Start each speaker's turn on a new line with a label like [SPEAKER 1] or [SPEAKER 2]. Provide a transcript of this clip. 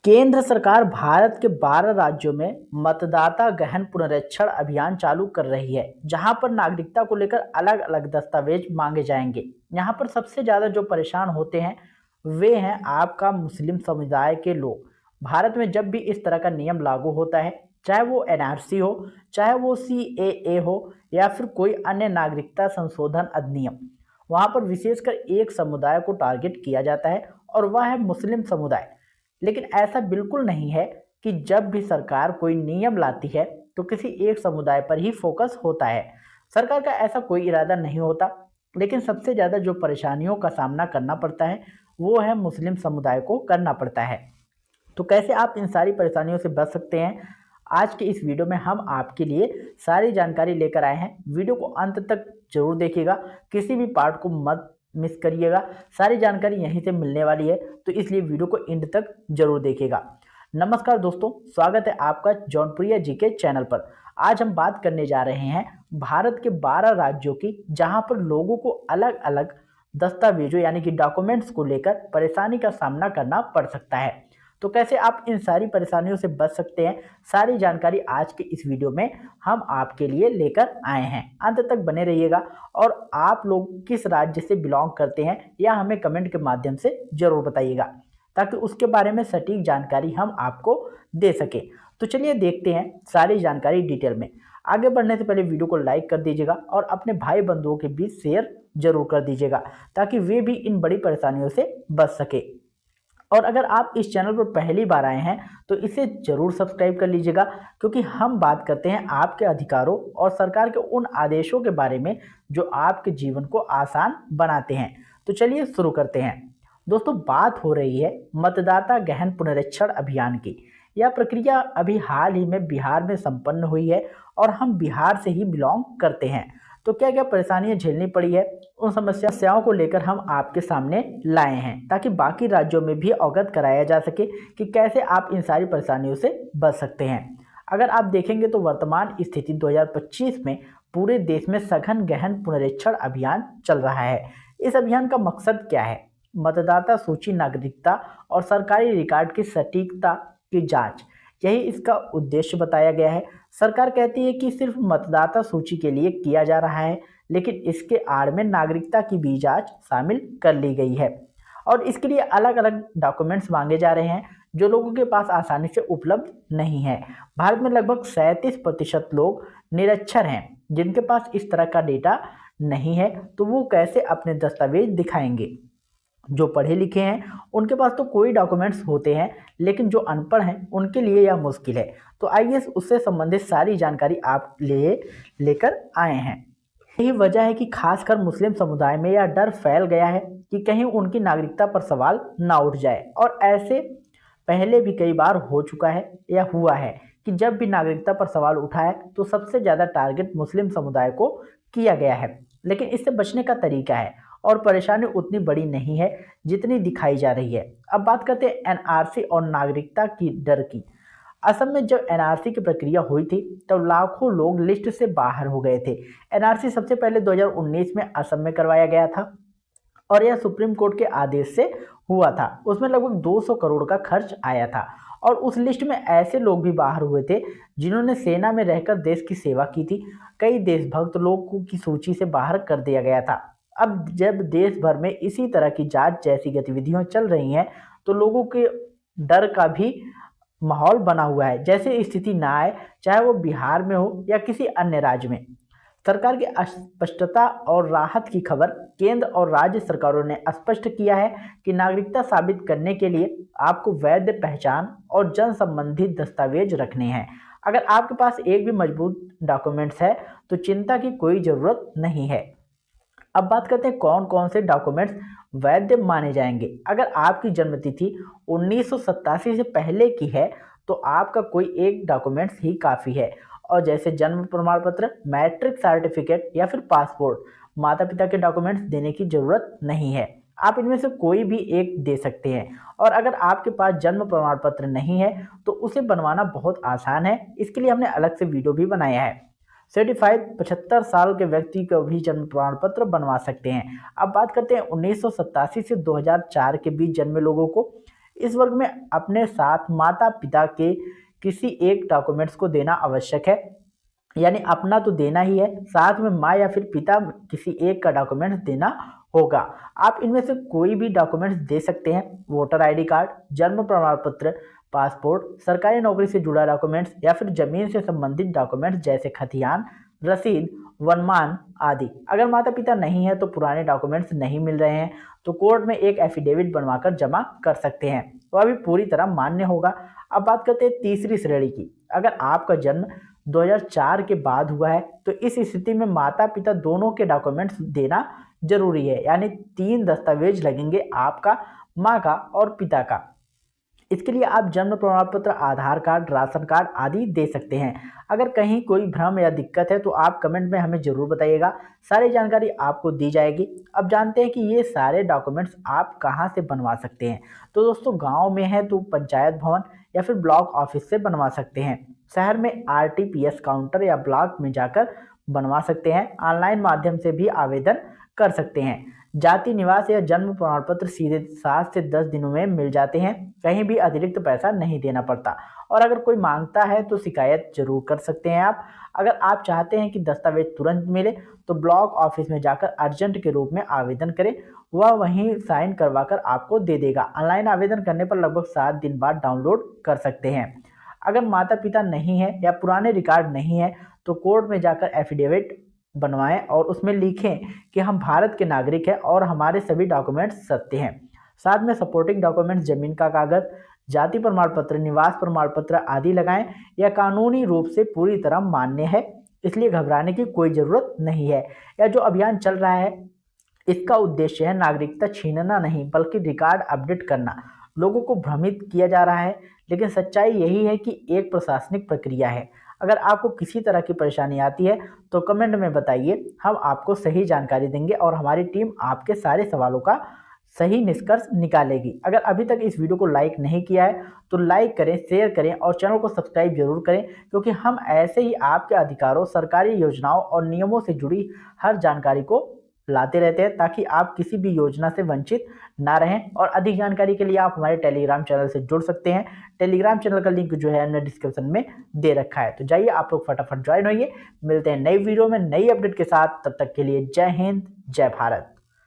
[SPEAKER 1] केंद्र सरकार भारत के 12 राज्यों में मतदाता गहन पुनरीक्षण अभियान चालू कर रही है, जहां पर नागरिकता को लेकर अलग अलग दस्तावेज मांगे जाएंगे। यहां पर सबसे ज्यादा जो परेशान होते हैं वे हैं आपका मुस्लिम समुदाय के लोग। भारत में जब भी इस तरह का नियम लागू होता है, चाहे वो एनआरसी हो, चाहे वो सीएए हो या फिर कोई अन्य नागरिकता संशोधन अधिनियम, वहां पर विशेषकर एक समुदाय को टारगेट किया जाता है और वह है मुस्लिम समुदाय। लेकिन ऐसा बिल्कुल नहीं है कि जब भी सरकार कोई नियम लाती है तो किसी एक समुदाय पर ही फोकस होता है। सरकार का ऐसा कोई इरादा नहीं होता, लेकिन सबसे ज़्यादा जो परेशानियों का सामना करना पड़ता है वो है मुस्लिम समुदाय को करना पड़ता है। तो कैसे आप इन सारी परेशानियों से बच सकते हैं, आज के इस वीडियो में हम आपके लिए सारी जानकारी लेकर आए हैं। वीडियो को अंत तक जरूर देखिएगा, किसी भी पार्ट को मत मिस करिएगा। सारी जानकारी यहीं से मिलने वाली है, तो इसलिए वीडियो को एंड तक जरूर देखिएगा। नमस्कार दोस्तों, स्वागत है आपका जौनपुरिया जी के चैनल पर। आज हम बात करने जा रहे हैं भारत के 12 राज्यों की, जहां पर लोगों को अलग अलग दस्तावेजों यानी कि डॉक्यूमेंट्स को लेकर परेशानी का सामना करना पड़ सकता है। तो कैसे आप इन सारी परेशानियों से बच सकते हैं, सारी जानकारी आज के इस वीडियो में हम आपके लिए लेकर आए हैं। अंत तक बने रहिएगा और आप लोग किस राज्य से बिलोंग करते हैं या हमें कमेंट के माध्यम से जरूर बताइएगा, ताकि उसके बारे में सटीक जानकारी हम आपको दे सके। तो चलिए देखते हैं सारी जानकारी डिटेल में। आगे बढ़ने से पहले वीडियो को लाइक कर दीजिएगा और अपने भाई बंधुओं के बीच शेयर जरूर कर दीजिएगा, ताकि वे भी इन बड़ी परेशानियों से बच सके। और अगर आप इस चैनल पर पहली बार आए हैं तो इसे जरूर सब्सक्राइब कर लीजिएगा, क्योंकि हम बात करते हैं आपके अधिकारों और सरकार के उन आदेशों के बारे में जो आपके जीवन को आसान बनाते हैं। तो चलिए शुरू करते हैं। दोस्तों, बात हो रही है मतदाता गहन पुनरीक्षण अभियान की। यह प्रक्रिया अभी हाल ही में बिहार में संपन्न हुई है और हम बिहार से ही बिलोंग करते हैं। तो क्या क्या परेशानियां झेलनी पड़ी है, उन समस्याओं को लेकर हम आपके सामने लाए हैं, ताकि बाकी राज्यों में भी अवगत कराया जा सके कि कैसे आप इन सारी परेशानियों से बच सकते हैं। अगर आप देखेंगे तो वर्तमान स्थिति 2025 में पूरे देश में सघन गहन पुनरीक्षण अभियान चल रहा है। इस अभियान का मकसद क्या है? मतदाता सूची, नागरिकता और सरकारी रिकॉर्ड की सटीकता की जाँच, यही इसका उद्देश्य बताया गया है। सरकार कहती है कि सिर्फ मतदाता सूची के लिए किया जा रहा है, लेकिन इसके आड़ में नागरिकता की भी जांच शामिल कर ली गई है और इसके लिए अलग अलग डॉक्यूमेंट्स मांगे जा रहे हैं जो लोगों के पास आसानी से उपलब्ध नहीं है। भारत में लगभग 37% लोग निरक्षर हैं, जिनके पास इस तरह का डेटा नहीं है, तो वो कैसे अपने दस्तावेज दिखाएंगे? जो पढ़े लिखे हैं उनके पास तो कोई डॉक्यूमेंट्स होते हैं, लेकिन जो अनपढ़ हैं उनके लिए यह मुश्किल है। तो आइए उससे संबंधित सारी जानकारी आप लेकर आए हैं। यही वजह है कि खासकर मुस्लिम समुदाय में यह डर फैल गया है कि कहीं उनकी नागरिकता पर सवाल ना उठ जाए। और ऐसे पहले भी कई बार हो चुका है या हुआ है कि जब भी नागरिकता पर सवाल उठा है तो सबसे ज़्यादा टारगेट मुस्लिम समुदाय को किया गया है। लेकिन इससे बचने का तरीका है और परेशानी उतनी बड़ी नहीं है जितनी दिखाई जा रही है। अब बात करते हैं एनआरसी और नागरिकता की डर की। असम में जब एनआरसी की प्रक्रिया हुई थी तब लाखों लोग लिस्ट से बाहर हो गए थे। एनआरसी सबसे पहले 2019 में असम में करवाया गया था और यह सुप्रीम कोर्ट के आदेश से हुआ था। उसमें लगभग 200 करोड़ का खर्च आया था और उस लिस्ट में ऐसे लोग भी बाहर हुए थे जिन्होंने सेना में रहकर देश की सेवा की थी। कई देशभक्त लोगों की सूची से बाहर कर दिया गया था। अब जब देश भर में इसी तरह की जांच जैसी गतिविधियां चल रही हैं तो लोगों के डर का भी माहौल बना हुआ है, जैसे स्थिति ना आए, चाहे वो बिहार में हो या किसी अन्य राज्य में। सरकार की अस्पष्टता और राहत की खबर। केंद्र और राज्य सरकारों ने स्पष्ट किया है कि नागरिकता साबित करने के लिए आपको वैध पहचान और जन संबंधी दस्तावेज रखने हैं। अगर आपके पास एक भी मजबूत डॉक्यूमेंट्स है तो चिंता की कोई जरूरत नहीं है। अब बात करते हैं कौन कौन से डॉक्यूमेंट्स वैध माने जाएंगे। अगर आपकी जन्मतिथि 1987 से पहले की है तो आपका कोई एक डॉक्यूमेंट्स ही काफ़ी है, और जैसे जन्म प्रमाण पत्र, मैट्रिक सर्टिफिकेट या फिर पासपोर्ट। माता पिता के डॉक्यूमेंट्स देने की ज़रूरत नहीं है, आप इनमें से कोई भी एक दे सकते हैं। और अगर आपके पास जन्म प्रमाण पत्र नहीं है तो उसे बनवाना बहुत आसान है, इसके लिए हमने अलग से वीडियो भी बनाया है। सर्टिफाइड 75 साल के व्यक्ति को भी जन्म प्रमाण पत्र बनवा सकते हैं। अब बात करते हैं 1987 से 2004 के बीच जन्मे लोगों को। इस वर्ग में अपने साथ माता पिता के किसी एक डॉक्यूमेंट्स को देना आवश्यक है, यानी अपना तो देना ही है, साथ में माँ या फिर पिता किसी एक का डॉक्यूमेंट्स देना होगा। आप इनमें से कोई भी डॉक्यूमेंट्स दे सकते हैं, वोटर आईडी कार्ड, जन्म प्रमाण पत्र, पासपोर्ट, सरकारी नौकरी से जुड़ा डॉक्यूमेंट्स या फिर जमीन से संबंधित डॉक्यूमेंट्स जैसे खतियान, रसीद, वनमान आदि। अगर माता पिता नहीं है तो पुराने डॉक्यूमेंट्स नहीं मिल रहे हैं तो कोर्ट में एक एफिडेविट बनवाकर जमा कर सकते हैं, वह भी पूरी तरह मान्य होगा। अब बात करते हैं तीसरी श्रेणी की। अगर आपका जन्म 2004 के बाद हुआ है तो इस स्थिति में माता पिता दोनों के डॉक्यूमेंट्स देना जरूरी है, यानी 3 दस्तावेज लगेंगे, आपका, माँ का और पिता का। इसके लिए आप जन्म प्रमाण पत्र, आधार कार्ड, राशन कार्ड आदि दे सकते हैं। अगर कहीं कोई भ्रम या दिक्कत है तो आप कमेंट में हमें जरूर बताइएगा, सारी जानकारी आपको दी जाएगी। अब जानते हैं कि ये सारे डॉक्यूमेंट्स आप कहाँ से बनवा सकते हैं। तो दोस्तों, गांव में है तो पंचायत भवन या फिर ब्लॉक ऑफिस से बनवा सकते हैं। शहर में RTPS काउंटर या ब्लॉक में जाकर बनवा सकते हैं। ऑनलाइन माध्यम से भी आवेदन कर सकते हैं। जाति, निवास या जन्म प्रमाण पत्र सीधे 7 से 10 दिनों में मिल जाते हैं, कहीं भी अतिरिक्त पैसा नहीं देना पड़ता। और अगर कोई मांगता है तो शिकायत जरूर कर सकते हैं आप। अगर आप चाहते हैं कि दस्तावेज तुरंत मिले तो ब्लॉक ऑफिस में जाकर अर्जेंट के रूप में आवेदन करें, वह वहीं साइन करवाकर आपको दे देगा। ऑनलाइन आवेदन करने पर लगभग 7 दिन बाद डाउनलोड कर सकते हैं। अगर माता पिता नहीं है या पुराने रिकॉर्ड नहीं है तो कोर्ट में जाकर एफिडेविट बनवाएं और उसमें लिखें कि हम भारत के नागरिक हैं और हमारे सभी डॉक्यूमेंट्स सत्य हैं। साथ में सपोर्टिंग डॉक्यूमेंट्स, जमीन का कागज, जाति प्रमाण पत्र, निवास प्रमाण पत्र आदि लगाएं। यह कानूनी रूप से पूरी तरह मान्य है, इसलिए घबराने की कोई ज़रूरत नहीं है। यह जो अभियान चल रहा है इसका उद्देश्य है नागरिकता छीनना नहीं बल्कि रिकॉर्ड अपडेट करना। लोगों को भ्रमित किया जा रहा है, लेकिन सच्चाई यही है कि एक प्रशासनिक प्रक्रिया है। अगर आपको किसी तरह की परेशानी आती है तो कमेंट में बताइए, हम आपको सही जानकारी देंगे और हमारी टीम आपके सारे सवालों का सही निष्कर्ष निकालेगी। अगर अभी तक इस वीडियो को लाइक नहीं किया है तो लाइक करें, शेयर करें और चैनल को सब्सक्राइब जरूर करें, क्योंकि हम ऐसे ही आपके अधिकारों, सरकारी योजनाओं और नियमों से जुड़ी हर जानकारी को लाते रहते हैं ताकि आप किसी भी योजना से वंचित ना रहें। और अधिक जानकारी के लिए आप हमारे टेलीग्राम चैनल से जुड़ सकते हैं। टेलीग्राम चैनल का लिंक जो है हमने डिस्क्रिप्शन में दे रखा है, तो जाइए आप लोग फटाफट ज्वाइन होइए। मिलते हैं नई वीडियो में नई अपडेट के साथ, तब तक के लिए जय हिंद, जय भारत।